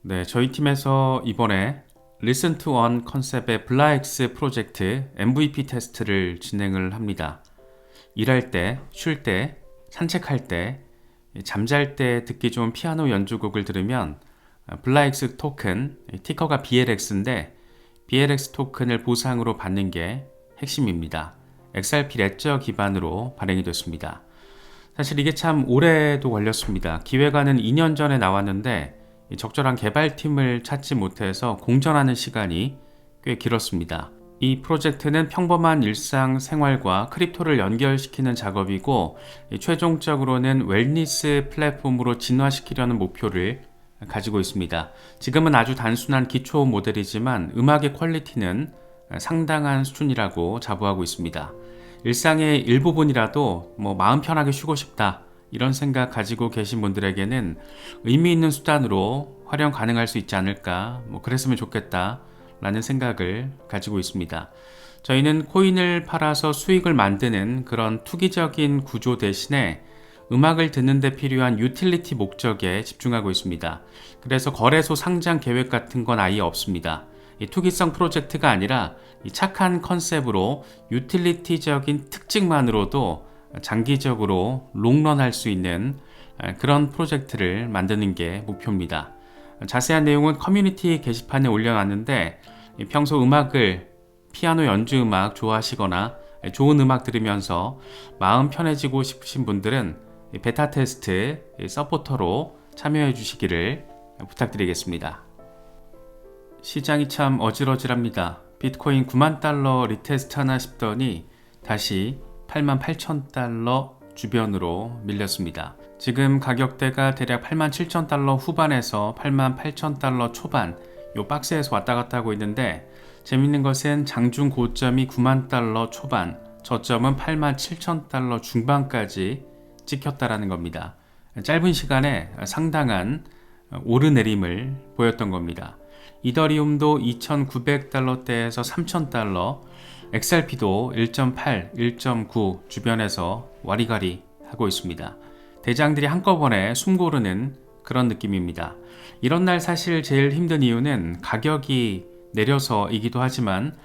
네, 저희 팀에서 이번에 Listen to One 컨셉의 블라엑스 프로젝트 MVP 테스트를 진행을 합니다. 일할 때, 쉴 때, 산책할 때, 잠잘 때 듣기 좋은 피아노 연주곡을 들으면 블라엑스 토큰, 티커가 BLX인데 BLX 토큰을 보상으로 받는 게 핵심입니다. XRP 레저 기반으로 발행이 됐습니다. 사실 이게 참 오래도 걸렸습니다. 기획안은 2년 전에 나왔는데 적절한 개발팀을 찾지 못해서 공전하는 시간이 꽤 길었습니다. 이 프로젝트는 평범한 일상생활과 크립토를 연결시키는 작업이고 최종적으로는 웰니스 플랫폼으로 진화시키려는 목표를 가지고 있습니다. 지금은 아주 단순한 기초 모델이지만 음악의 퀄리티는 상당한 수준이라고 자부하고 있습니다. 일상의 일부분이라도 마음 편하게 쉬고 싶다 이런 생각 가지고 계신 분들에게는 의미 있는 수단으로 활용 가능할 수 있지 않을까, 그랬으면 좋겠다 라는 생각을 가지고 있습니다. 저희는 코인을 팔아서 수익을 만드는 그런 투기적인 구조 대신에 음악을 듣는 데 필요한 유틸리티 목적에 집중하고 있습니다. 그래서 거래소 상장 계획 같은 건 아예 없습니다. 투기성 프로젝트가 아니라 착한 컨셉으로 유틸리티적인 특징만으로도 장기적으로 롱런할 수 있는 그런 프로젝트를 만드는 게 목표입니다. 자세한 내용은 커뮤니티 게시판에 올려놨는데 평소 피아노 연주 음악 좋아하시거나 좋은 음악 들으면서 마음 편해지고 싶으신 분들은 베타 테스트 서포터로 참여해 주시기를 부탁드리겠습니다. 시장이 참 어질어질합니다. 비트코인 9만 달러 리테스트 하나 싶더니 다시 88,000달러 주변으로 밀렸습니다. 지금 가격대가 대략 87,000달러 후반에서 88,000달러 초반 요 박스에서 왔다 갔다 하고 있는데 재밌는 것은 장중 고점이 9만 달러 초반, 저점은 87,000달러 중반까지 찍혔다라는 겁니다. 짧은 시간에 상당한 오르내림을 보였던 겁니다. 이더리움도 2,900달러대에서 3,000달러, XRP도 1.8, 1.9 주변에서 와리가리 하고 있습니다. 대장들이 한꺼번에 숨고르는 그런 느낌입니다. 이런 날 사실 제일 힘든 이유는 가격이 내려서이기도 하지만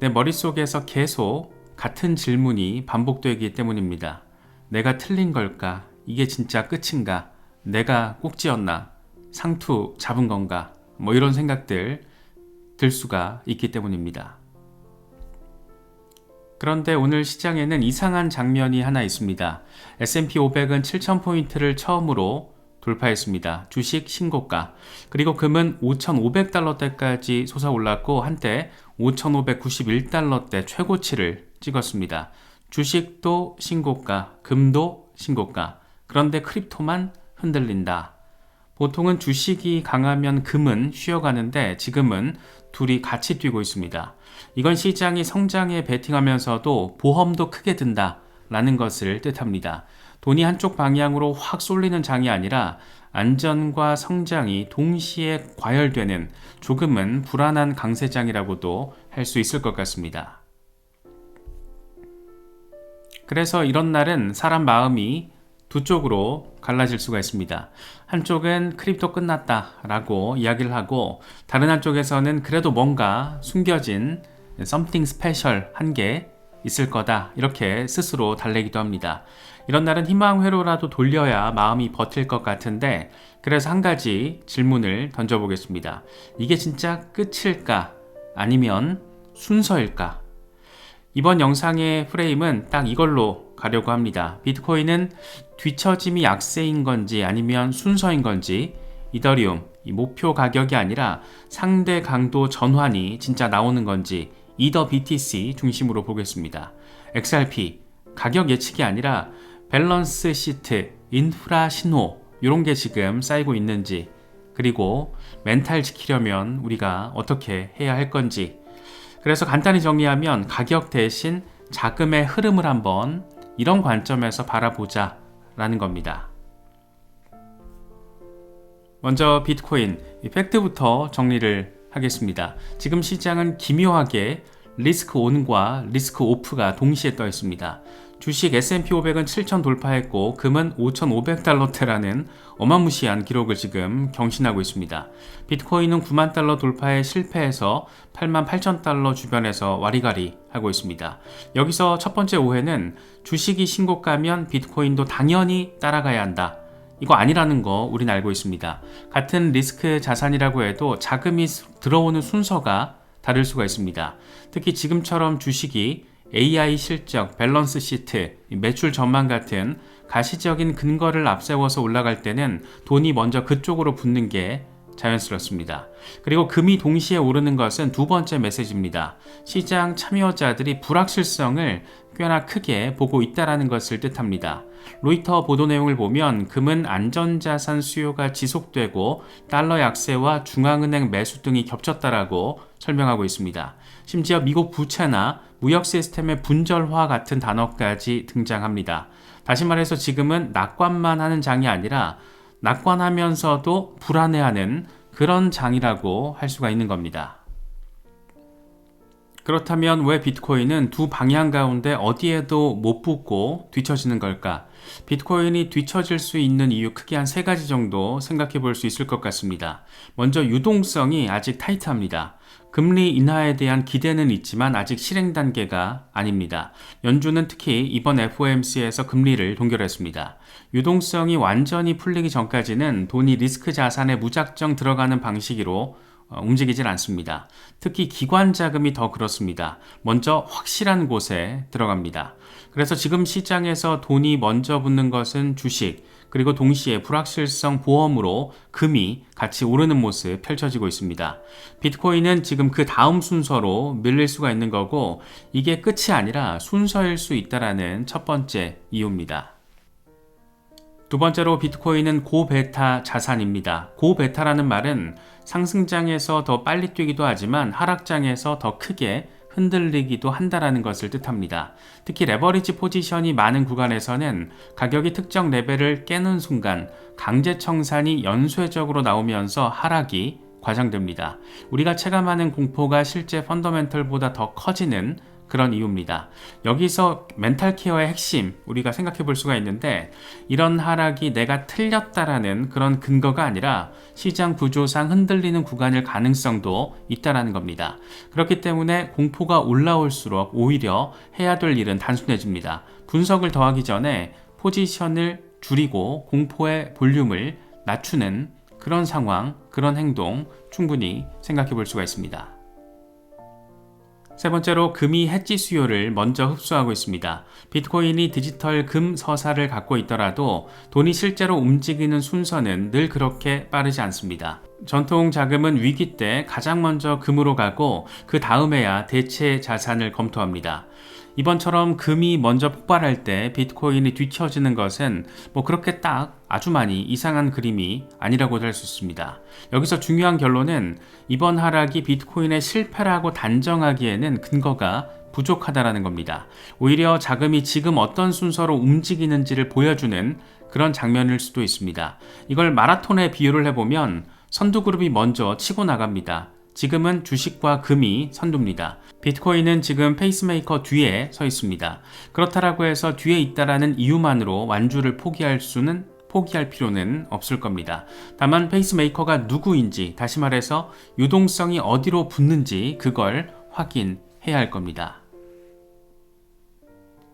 내 머릿속에서 계속 같은 질문이 반복되기 때문입니다. 내가 틀린 걸까? 이게 진짜 끝인가? 내가 꼭지였나? 상투 잡은 건가? 이런 생각들 들 수가 있기 때문입니다. 그런데 오늘 시장에는 이상한 장면이 하나 있습니다. S&P 500은 7,000포인트를 처음으로 돌파했습니다. 주식 신고가. 그리고 금은 5,500달러대까지 솟아올랐고 한때 5,591달러대 최고치를 찍었습니다. 주식도 신고가, 금도 신고가. 그런데 크립토만 흔들린다. 보통은 주식이 강하면 금은 쉬어가는데 지금은 둘이 같이 뛰고 있습니다. 이건 시장이 성장에 베팅하면서도 보험도 크게 든다 라는 것을 뜻합니다. 돈이 한쪽 방향으로 확 쏠리는 장이 아니라 안전과 성장이 동시에 과열되는 조금은 불안한 강세장이라고도 할 수 있을 것 같습니다. 그래서 이런 날은 사람 마음이 두 쪽으로 갈라질 수가 있습니다. 한쪽은 크립토 끝났다 라고 이야기를 하고 다른 한쪽에서는 그래도 뭔가 숨겨진 something special 한 게 있을 거다 이렇게 스스로 달래기도 합니다. 이런 날은 희망회로라도 돌려야 마음이 버틸 것 같은데 그래서 한 가지 질문을 던져보겠습니다. 이게 진짜 끝일까? 아니면 순서일까? 이번 영상의 프레임은 딱 이걸로 가려고 합니다. 비트코인은 뒤처짐이 약세인 건지 아니면 순서인 건지, 이더리움 이 목표 가격이 아니라 상대 강도 전환이 진짜 나오는 건지 이더 BTC 중심으로 보겠습니다. XRP 가격 예측이 아니라 밸런스 시트, 인프라 신호 이런 게 지금 쌓이고 있는지, 그리고 멘탈 지키려면 우리가 어떻게 해야 할 건지. 그래서 간단히 정리하면 가격 대신 자금의 흐름을 한번 이런 관점에서 바라보자 라는 겁니다. 먼저 비트코인 팩트부터 정리를 하겠습니다. 지금 시장은 기묘하게 리스크 온과 리스크 오프가 동시에 떠 있습니다. 주식 S&P 500은 7,000 돌파했고 금은 5,500달러대라는 어마무시한 기록을 지금 경신하고 있습니다. 비트코인은 9만 달러 돌파에 실패해서 8만 8천 달러 주변에서 와리가리 하고 있습니다. 여기서 첫 번째 오해는 주식이 신고가면 비트코인도 당연히 따라가야 한다. 이거 아니라는 거 우린 알고 있습니다. 같은 리스크 자산이라고 해도 자금이 들어오는 순서가 다를 수가 있습니다. 특히 지금처럼 주식이 AI 실적, 밸런스 시트, 매출 전망 같은 가시적인 근거를 앞세워서 올라갈 때는 돈이 먼저 그쪽으로 붙는 게 자연스럽습니다. 그리고 금이 동시에 오르는 것은 두 번째 메시지입니다. 시장 참여자들이 불확실성을 꽤나 크게 보고 있다는 것을 뜻합니다. 로이터 보도 내용을 보면 금은 안전자산 수요가 지속되고 달러 약세와 중앙은행 매수 등이 겹쳤다라고 설명하고 있습니다. 심지어 미국 부채나 무역 시스템의 분절화 같은 단어까지 등장합니다. 다시 말해서 지금은 낙관만 하는 장이 아니라 낙관하면서도 불안해하는 그런 장이라고 할 수가 있는 겁니다. 그렇다면 왜 비트코인은 두 방향 가운데 어디에도 못 붙고 뒤처지는 걸까? 비트코인이 뒤처질 수 있는 이유 크게 한 세 가지 정도 생각해 볼 수 있을 것 같습니다. 먼저 유동성이 아직 타이트합니다. 금리 인하에 대한 기대는 있지만 아직 실행 단계가 아닙니다. 연준은 특히 이번 FOMC에서 금리를 동결했습니다. 유동성이 완전히 풀리기 전까지는 돈이 리스크 자산에 무작정 들어가는 방식으로 움직이질 않습니다. 특히 기관 자금이 더 그렇습니다. 먼저 확실한 곳에 들어갑니다. 그래서 지금 시장에서 돈이 먼저 붙는 것은 주식, 그리고 동시에 불확실성 보험으로 금이 같이 오르는 모습 펼쳐지고 있습니다. 비트코인은 지금 그 다음 순서로 밀릴 수가 있는 거고 이게 끝이 아니라 순서일 수 있다는 첫 번째 이유입니다. 두 번째로 비트코인은 고베타 자산입니다. 고베타라는 말은 상승장에서 더 빨리 뛰기도 하지만 하락장에서 더 크게 흔들리기도 한다는 것을 뜻합니다. 특히 레버리지 포지션이 많은 구간에서는 가격이 특정 레벨을 깨는 순간 강제 청산이 연쇄적으로 나오면서 하락이 과장됩니다. 우리가 체감하는 공포가 실제 펀더멘털보다 더 커지는 그런 이유입니다. 여기서 멘탈 케어의 핵심 우리가 생각해 볼 수가 있는데 이런 하락이 내가 틀렸다라는 그런 근거가 아니라 시장 구조상 흔들리는 구간일 가능성도 있다라는 겁니다. 그렇기 때문에 공포가 올라올수록 오히려 해야 될 일은 단순해집니다. 분석을 더하기 전에 포지션을 줄이고 공포의 볼륨을 낮추는 그런 상황, 그런 행동 충분히 생각해 볼 수가 있습니다. 세 번째로 금이 해지 수요를 먼저 흡수하고 있습니다. 비트코인이 디지털 금 서사를 갖고 있더라도 돈이 실제로 움직이는 순서는 늘 그렇게 빠르지 않습니다. 전통 자금은 위기 때 가장 먼저 금으로 가고 그 다음에야 대체 자산을 검토합니다. 이번처럼 금이 먼저 폭발할 때 비트코인이 뒤처지는 것은 그렇게 딱 아주 많이 이상한 그림이 아니라고 할 수 있습니다. 여기서 중요한 결론은 이번 하락이 비트코인의 실패라고 단정하기에는 근거가 부족하다는 겁니다. 오히려 자금이 지금 어떤 순서로 움직이는지를 보여주는 그런 장면일 수도 있습니다. 이걸 마라톤에 비유를 해보면 선두그룹이 먼저 치고 나갑니다. 지금은 주식과 금이 선두입니다. 비트코인은 지금 페이스메이커 뒤에 서 있습니다. 그렇다라고 해서 뒤에 있다라는 이유만으로 완주를 포기할 필요는 없을 겁니다. 다만 페이스메이커가 누구인지, 다시 말해서 유동성이 어디로 붙는지 그걸 확인해야 할 겁니다.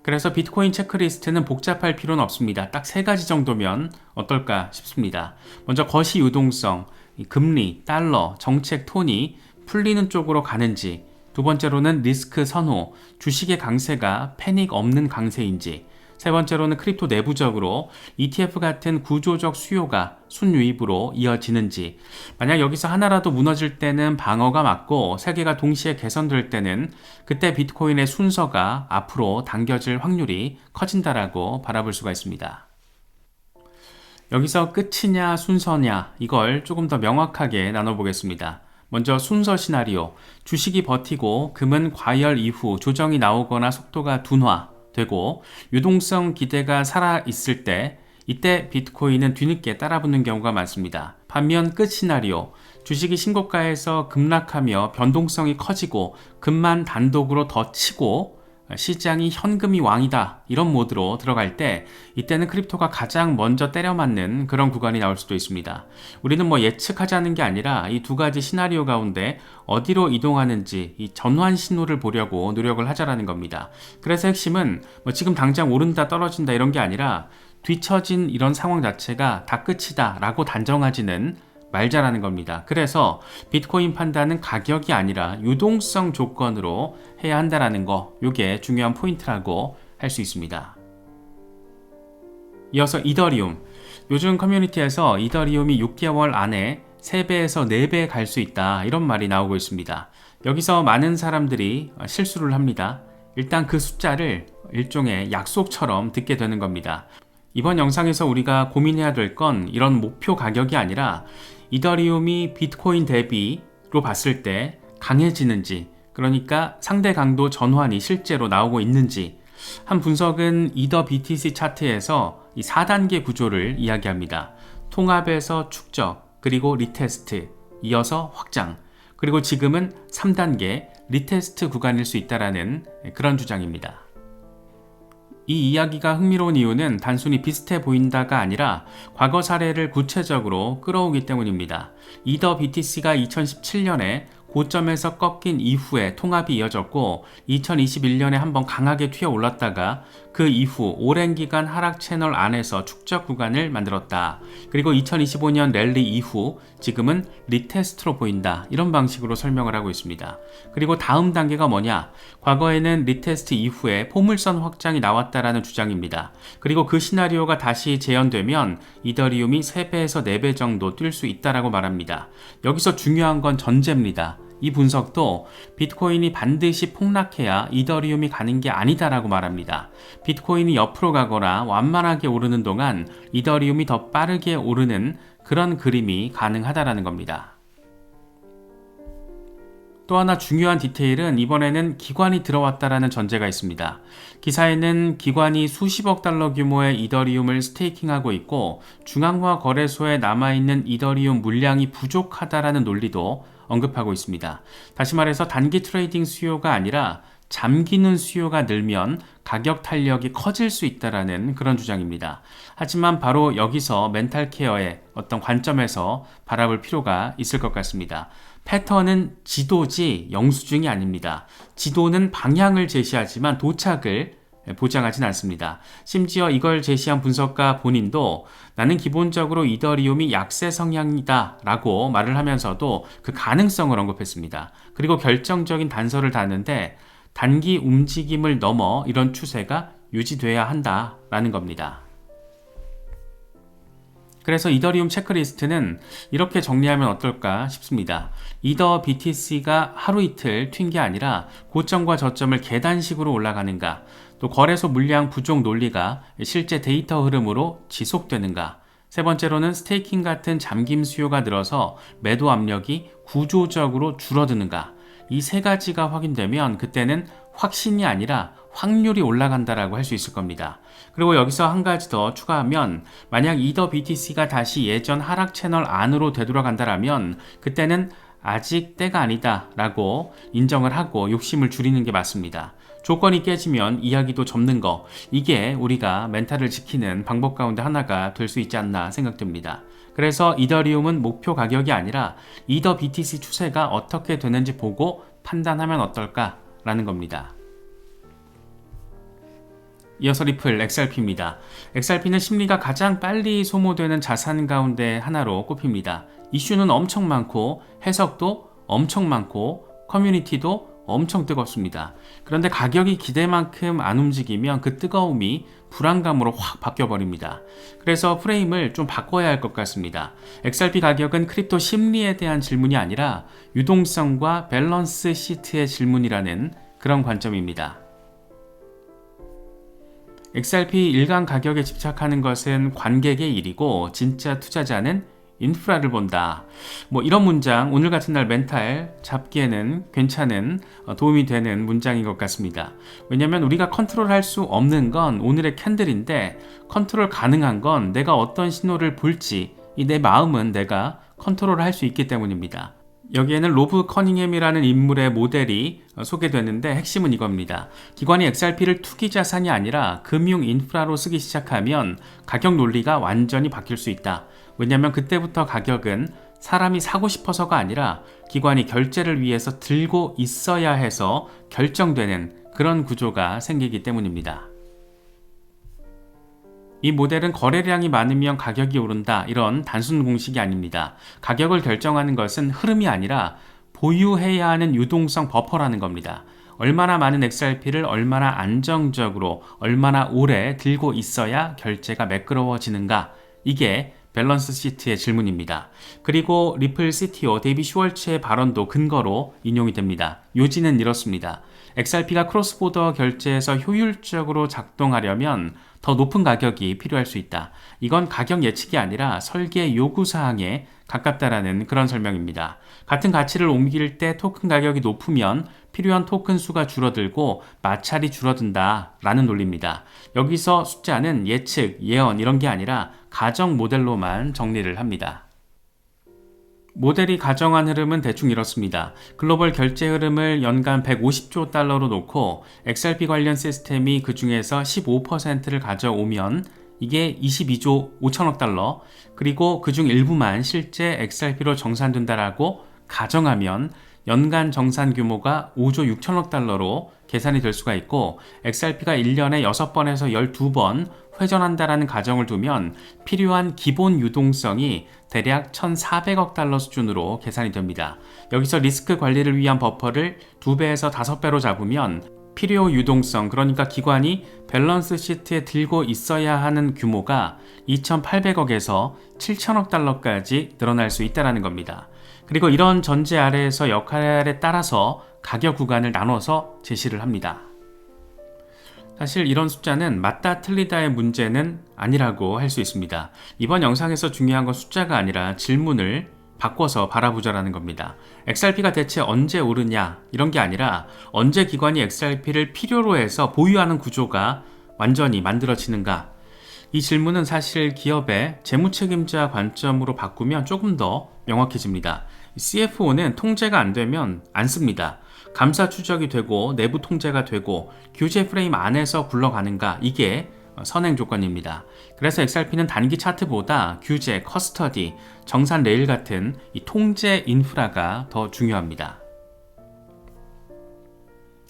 그래서 비트코인 체크리스트는 복잡할 필요는 없습니다. 딱 세 가지 정도면 어떨까 싶습니다. 먼저 거시 유동성, 금리, 달러, 정책 톤이 풀리는 쪽으로 가는지, 두 번째로는 리스크 선호, 주식의 강세가 패닉 없는 강세인지, 세 번째로는 크립토 내부적으로 ETF 같은 구조적 수요가 순유입으로 이어지는지, 만약 여기서 하나라도 무너질 때는 방어가 맞고 세 개가 동시에 개선될 때는 그때 비트코인의 순서가 앞으로 당겨질 확률이 커진다라고 바라볼 수가 있습니다. 여기서 끝이냐 순서냐 이걸 조금 더 명확하게 나눠보겠습니다. 먼저 순서 시나리오, 주식이 버티고 금은 과열 이후 조정이 나오거나 속도가 둔화되고 유동성 기대가 살아있을 때 이때 비트코인은 뒤늦게 따라붙는 경우가 많습니다. 반면 끝 시나리오, 주식이 신고가에서 급락하며 변동성이 커지고 금만 단독으로 더 치고 시장이 현금이 왕이다 이런 모드로 들어갈 때 이때는 크립토가 가장 먼저 때려맞는 그런 구간이 나올 수도 있습니다. 우리는 예측하자는 게 아니라 이 두 가지 시나리오 가운데 어디로 이동하는지 이 전환 신호를 보려고 노력을 하자라는 겁니다. 그래서 핵심은 지금 당장 오른다 떨어진다 이런 게 아니라 뒤처진 이런 상황 자체가 다 끝이다 라고 단정하지는 말자라는 겁니다. 그래서 비트코인 판단은 가격이 아니라 유동성 조건으로 해야 한다라는 거, 이게 중요한 포인트라고 할 수 있습니다. 이어서 이더리움. 요즘 커뮤니티에서 이더리움이 6개월 안에 3배에서 4배 갈 수 있다 이런 말이 나오고 있습니다. 여기서 많은 사람들이 실수를 합니다. 일단 그 숫자를 일종의 약속처럼 듣게 되는 겁니다. 이번 영상에서 우리가 고민해야 될 건 이런 목표 가격이 아니라 이더리움이 비트코인 대비로 봤을 때 강해지는지, 그러니까 상대 강도 전환이 실제로 나오고 있는지, 한 분석은 이더 BTC 차트에서 이 4단계 구조를 이야기합니다. 통합에서 축적, 그리고 리테스트, 이어서 확장, 그리고 지금은 3단계 리테스트 구간일 수 있다는 그런 주장입니다. 이 이야기가 흥미로운 이유는 단순히 비슷해 보인다가 아니라 과거 사례를 구체적으로 끌어오기 때문입니다. 이더 BTC가 2017년에 고점에서 꺾인 이후에 통합이 이어졌고 2021년에 한번 강하게 튀어 올랐다가 그 이후 오랜 기간 하락 채널 안에서 축적 구간을 만들었다. 그리고 2025년 랠리 이후 지금은 리테스트로 보인다. 이런 방식으로 설명을 하고 있습니다. 그리고 다음 단계가 뭐냐? 과거에는 리테스트 이후에 포물선 확장이 나왔다라는 주장입니다. 그리고 그 시나리오가 다시 재현되면 이더리움이 3배에서 4배 정도 뛸 수 있다라고 말합니다. 여기서 중요한 건 전제입니다. 이 분석도 비트코인이 반드시 폭락해야 이더리움이 가는 게 아니다라고 말합니다. 비트코인이 옆으로 가거나 완만하게 오르는 동안 이더리움이 더 빠르게 오르는 그런 그림이 가능하다라는 겁니다. 또 하나 중요한 디테일은 이번에는 기관이 들어왔다라는 전제가 있습니다. 기사에는 기관이 수십억 달러 규모의 이더리움을 스테이킹하고 있고 중앙화 거래소에 남아있는 이더리움 물량이 부족하다라는 논리도 언급하고 있습니다. 다시 말해서 단기 트레이딩 수요가 아니라 잠기는 수요가 늘면 가격 탄력이 커질 수 있다라는 그런 주장입니다. 하지만 바로 여기서 멘탈 케어의 어떤 관점에서 바라볼 필요가 있을 것 같습니다. 패턴은 지도지 영수증이 아닙니다. 지도는 방향을 제시하지만 도착을 보장하진 않습니다. 심지어 이걸 제시한 분석가 본인도 나는 기본적으로 이더리움이 약세 성향이다 라고 말을 하면서도 그 가능성을 언급했습니다. 그리고 결정적인 단서를 닿는데 단기 움직임을 넘어 이런 추세가 유지돼야 한다라는 겁니다. 그래서 이더리움 체크리스트는 이렇게 정리하면 어떨까 싶습니다. 이더 BTC가 하루 이틀 튄 게 아니라 고점과 저점을 계단식으로 올라가는가, 또 거래소 물량 부족 논리가 실제 데이터 흐름으로 지속되는가, 세 번째로는 스테이킹 같은 잠김 수요가 늘어서 매도 압력이 구조적으로 줄어드는가, 이 세 가지가 확인되면 그때는 확신이 아니라 확률이 올라간다라고 할 수 있을 겁니다. 그리고 여기서 한 가지 더 추가하면 만약 이더 BTC가 다시 예전 하락 채널 안으로 되돌아간다라면 그때는 아직 때가 아니다 라고 인정을 하고 욕심을 줄이는 게 맞습니다. 조건이 깨지면 이야기도 접는 거, 이게 우리가 멘탈을 지키는 방법 가운데 하나가 될 수 있지 않나 생각됩니다. 그래서 이더리움은 목표 가격이 아니라 이더 BTC 추세가 어떻게 되는지 보고 판단하면 어떨까라는 겁니다. 이어서 리플 XRP입니다. XRP는 심리가 가장 빨리 소모되는 자산 가운데 하나로 꼽힙니다. 이슈는 엄청 많고 해석도 엄청 많고 커뮤니티도 엄청 뜨겁습니다. 그런데 가격이 기대만큼 안 움직이면 그 뜨거움이 불안감으로 확 바뀌어버립니다. 그래서 프레임을 좀 바꿔야 할 것 같습니다. XRP 가격은 크립토 심리에 대한 질문이 아니라 유동성과 밸런스 시트의 질문이라는 그런 관점입니다. XRP 일간 가격에 집착하는 것은 관객의 일이고 진짜 투자자는 인프라를 본다. 이런 문장 오늘 같은 날 멘탈 잡기에는 괜찮은 도움이 되는 문장인 것 같습니다. 왜냐하면 우리가 컨트롤할 수 없는 건 오늘의 캔들인데 컨트롤 가능한 건 내가 어떤 신호를 볼지 이 내 마음은 내가 컨트롤할 수 있기 때문입니다. 여기에는 로브 커닝햄이라는 인물의 모델이 소개되는데 핵심은 이겁니다. 기관이 XRP를 투기 자산이 아니라 금융 인프라로 쓰기 시작하면 가격 논리가 완전히 바뀔 수 있다. 왜냐하면 그때부터 가격은 사람이 사고 싶어서가 아니라 기관이 결제를 위해서 들고 있어야 해서 결정되는 그런 구조가 생기기 때문입니다. 이 모델은 거래량이 많으면 가격이 오른다, 이런 단순 공식이 아닙니다. 가격을 결정하는 것은 흐름이 아니라 보유해야 하는 유동성 버퍼라는 겁니다. 얼마나 많은 XRP를 얼마나 안정적으로 얼마나 오래 들고 있어야 결제가 매끄러워지는가, 이게 밸런스 시트의 질문입니다. 그리고 리플 CTO 데이비 슈월츠의 발언도 근거로 인용이 됩니다. 요지는 이렇습니다. XRP가 크로스보더 결제에서 효율적으로 작동하려면 더 높은 가격이 필요할 수 있다. 이건 가격 예측이 아니라 설계 요구사항에 가깝다라는 그런 설명입니다. 같은 가치를 옮길 때 토큰 가격이 높으면 필요한 토큰 수가 줄어들고 마찰이 줄어든다 라는 논리입니다. 여기서 숫자는 예측, 예언 이런 게 아니라 가정 모델로만 정리를 합니다. 모델이 가정한 흐름은 대충 이렇습니다. 글로벌 결제 흐름을 연간 150조 달러로 놓고 XRP 관련 시스템이 그 중에서 15%를 가져오면 이게 22조 5천억 달러, 그리고 그중 일부만 실제 XRP로 정산된다라고 가정하면 연간 정산 규모가 5조 6천억 달러로 계산이 될 수가 있고, XRP가 1년에 6번에서 12번 회전한다라는 가정을 두면 필요한 기본 유동성이 대략 1,400억 달러 수준으로 계산이 됩니다. 여기서 리스크 관리를 위한 버퍼를 2배에서 5배로 잡으면 필요 유동성, 그러니까 기관이 밸런스 시트에 들고 있어야 하는 규모가 2,800억에서 7천억 달러까지 늘어날 수 있다는 겁니다. 그리고 이런 전제 아래에서 역할에 따라서 가격 구간을 나눠서 제시를 합니다. 사실 이런 숫자는 맞다 틀리다의 문제는 아니라고 할 수 있습니다. 이번 영상에서 중요한 건 숫자가 아니라 질문을 바꿔서 바라보자라는 겁니다. XRP가 대체 언제 오르냐 이런 게 아니라 언제 기관이 XRP를 필요로 해서 보유하는 구조가 완전히 만들어지는가. 이 질문은 사실 기업의 재무책임자 관점으로 바꾸면 조금 더 명확해집니다. CFO는 통제가 안 되면 안 씁니다. 감사 추적이 되고 내부 통제가 되고 규제 프레임 안에서 굴러가는가, 이게 선행 조건입니다. 그래서 XRP는 단기 차트보다 규제, 커스터디, 정산 레일 같은 이 통제 인프라가 더 중요합니다.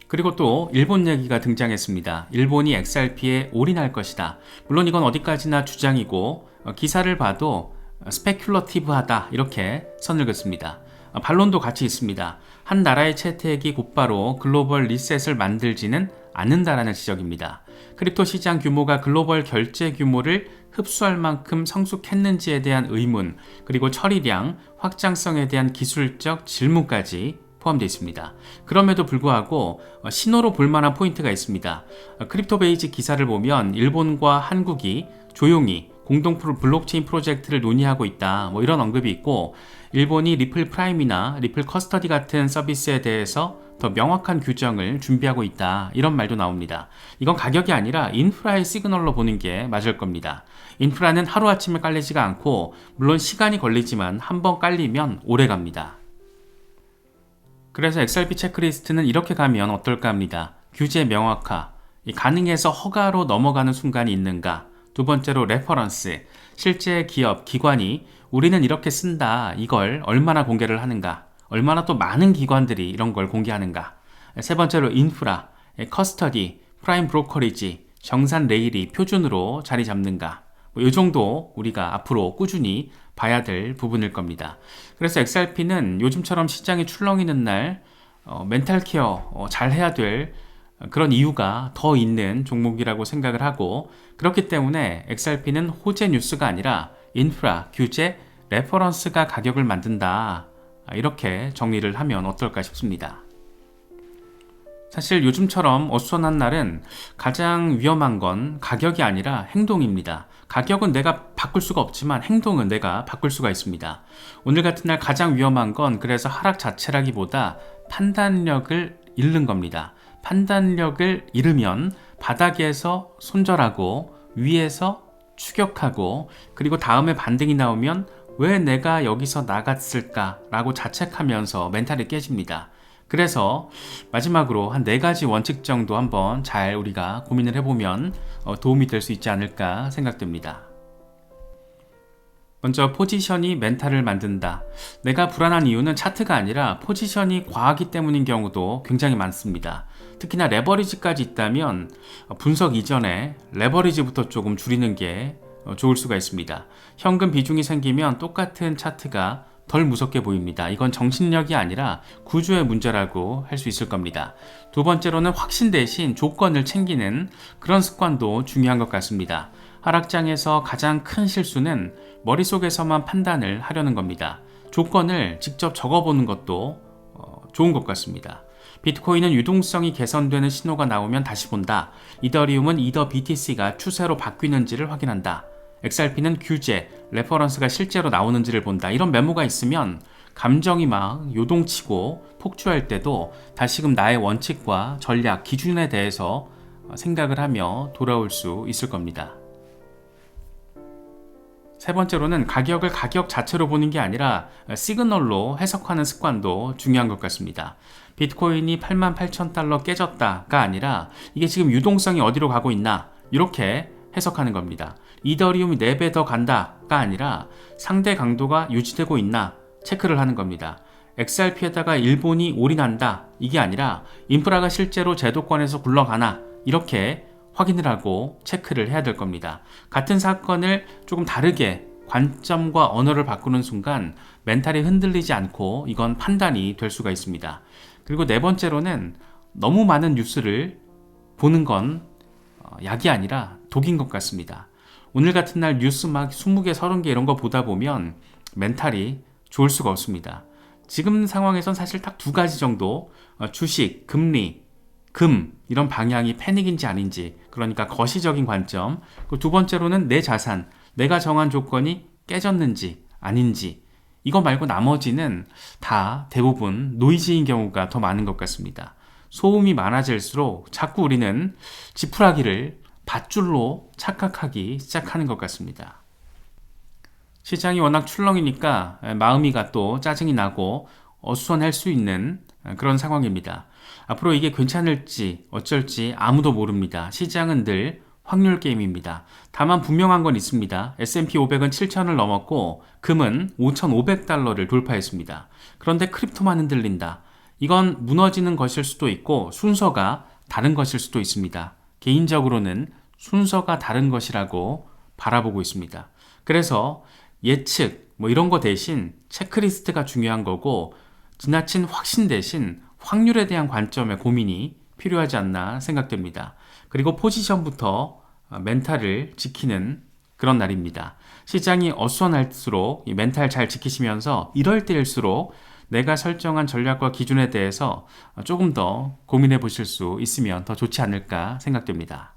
그리고 또 일본 얘기가 등장했습니다. 일본이 XRP에 올인할 것이다. 물론 이건 어디까지나 주장이고 기사를 봐도 스페큘러티브하다 이렇게 선을 긋습니다. 반론도 같이 있습니다. 한 나라의 채택이 곧바로 글로벌 리셋을 만들지는 않는다라는 지적입니다. 크립토 시장 규모가 글로벌 결제 규모를 흡수할 만큼 성숙했는지에 대한 의문, 그리고 처리량, 확장성에 대한 기술적 질문까지 포함되어 있습니다. 그럼에도 불구하고 신호로 볼 만한 포인트가 있습니다. 크립토 베이지 기사를 보면 일본과 한국이 조용히 공동 블록체인 프로젝트를 논의하고 있다, 이런 언급이 있고, 일본이 리플 프라임이나 리플 커스터디 같은 서비스에 대해서 더 명확한 규정을 준비하고 있다, 이런 말도 나옵니다. 이건 가격이 아니라 인프라의 시그널로 보는 게 맞을 겁니다. 인프라는 하루아침에 깔리지가 않고, 물론 시간이 걸리지만 한번 깔리면 오래 갑니다. 그래서 XRP 체크리스트는 이렇게 가면 어떨까 합니다. 규제 명확화, 가능해서 허가로 넘어가는 순간이 있는가. 두 번째로 레퍼런스, 실제 기업, 기관이 우리는 이렇게 쓴다, 이걸 얼마나 공개를 하는가, 얼마나 또 많은 기관들이 이런 걸 공개하는가. 세 번째로 인프라, 커스터디, 프라임 브로커리지, 정산 레일이 표준으로 자리 잡는가. 이 정도 우리가 앞으로 꾸준히 봐야 될 부분일 겁니다. 그래서 XRP는 요즘처럼 시장이 출렁이는 날 멘탈 케어 잘 해야 될 그런 이유가 더 있는 종목이라고 생각을 하고, 그렇기 때문에 XRP는 호재 뉴스가 아니라 인프라, 규제, 레퍼런스가 가격을 만든다, 이렇게 정리를 하면 어떨까 싶습니다. 사실 요즘처럼 어수선한 날은 가장 위험한 건 가격이 아니라 행동입니다. 가격은 내가 바꿀 수가 없지만 행동은 내가 바꿀 수가 있습니다. 오늘 같은 날 가장 위험한 건 그래서 하락 자체라기보다 판단력을 잃는 겁니다. 판단력을 잃으면 바닥에서 손절하고 위에서 추격하고, 그리고 다음에 반등이 나오면 왜 내가 여기서 나갔을까라고 자책하면서 멘탈이 깨집니다. 그래서 마지막으로 한 4가지 원칙 정도 한번 잘 우리가 고민을 해보면 도움이 될 수 있지 않을까 생각됩니다. 먼저 포지션이 멘탈을 만든다. 내가 불안한 이유는 차트가 아니라 포지션이 과하기 때문인 경우도 굉장히 많습니다. 특히나 레버리지까지 있다면 분석 이전에 레버리지부터 조금 줄이는 게 좋을 수가 있습니다. 현금 비중이 생기면 똑같은 차트가 덜 무섭게 보입니다. 이건 정신력이 아니라 구조의 문제라고 할 수 있을 겁니다. 두 번째로는 확신 대신 조건을 챙기는 그런 습관도 중요한 것 같습니다. 하락장에서 가장 큰 실수는 머릿속에서만 판단을 하려는 겁니다. 조건을 직접 적어보는 것도 좋은 것 같습니다. 비트코인은 유동성이 개선되는 신호가 나오면 다시 본다. 이더리움은 이더 BTC가 추세로 바뀌는지를 확인한다. XRP는 규제, 레퍼런스가 실제로 나오는지를 본다. 이런 메모가 있으면 감정이 막 요동치고 폭주할 때도 다시금 나의 원칙과 전략, 기준에 대해서 생각을 하며 돌아올 수 있을 겁니다. 세 번째로는 가격을 가격 자체로 보는 게 아니라 시그널로 해석하는 습관도 중요한 것 같습니다. 비트코인이 88,000달러 깨졌다가 아니라 이게 지금 유동성이 어디로 가고 있나 이렇게 해석하는 겁니다. 이더리움이 4배 더 간다가 아니라 상대 강도가 유지되고 있나 체크를 하는 겁니다. XRP에다가 일본이 올인한다 이게 아니라 인프라가 실제로 제도권에서 굴러가나 이렇게 확인을 하고 체크를 해야 될 겁니다. 같은 사건을 조금 다르게 관점과 언어를 바꾸는 순간 멘탈이 흔들리지 않고 이건 판단이 될 수가 있습니다. 그리고 4번째로는 너무 많은 뉴스를 보는 건 약이 아니라 독인 것 같습니다. 오늘 같은 날 뉴스 막 20개, 30개 이런 거 보다 보면 멘탈이 좋을 수가 없습니다. 지금 상황에선 사실 딱 2가지 정도 주식, 금리, 금 이런 방향이 패닉인지 아닌지 그러니까 거시적인 관점 그리고 2번째로는 내 자산, 내가 정한 조건이 깨졌는지 아닌지 이거 말고 나머지는 다 대부분 노이즈인 경우가 더 많은 것 같습니다. 소음이 많아질수록 자꾸 우리는 지푸라기를 밧줄로 착각하기 시작하는 것 같습니다. 시장이 워낙 출렁이니까 마음이가 또 짜증이 나고 어수선할 수 있는 그런 상황입니다. 앞으로 이게 괜찮을지 어쩔지 아무도 모릅니다. 시장은 늘 확률 게임입니다. 다만 분명한 건 있습니다. S&P 500은 7,000을 넘었고 금은 5,500달러를 돌파했습니다. 그런데 크립토만 흔들린다. 이건 무너지는 것일 수도 있고 순서가 다른 것일 수도 있습니다. 개인적으로는 순서가 다른 것이라고 바라보고 있습니다. 그래서 예측 이런 거 대신 체크리스트가 중요한 거고 지나친 확신 대신 확률에 대한 관점의 고민이 필요하지 않나 생각됩니다. 그리고 포지션부터 멘탈을 지키는 그런 날입니다. 시장이 어수선할수록 이 멘탈 잘 지키시면서 이럴 때일수록 내가 설정한 전략과 기준에 대해서 조금 더 고민해 보실 수 있으면 더 좋지 않을까 생각됩니다.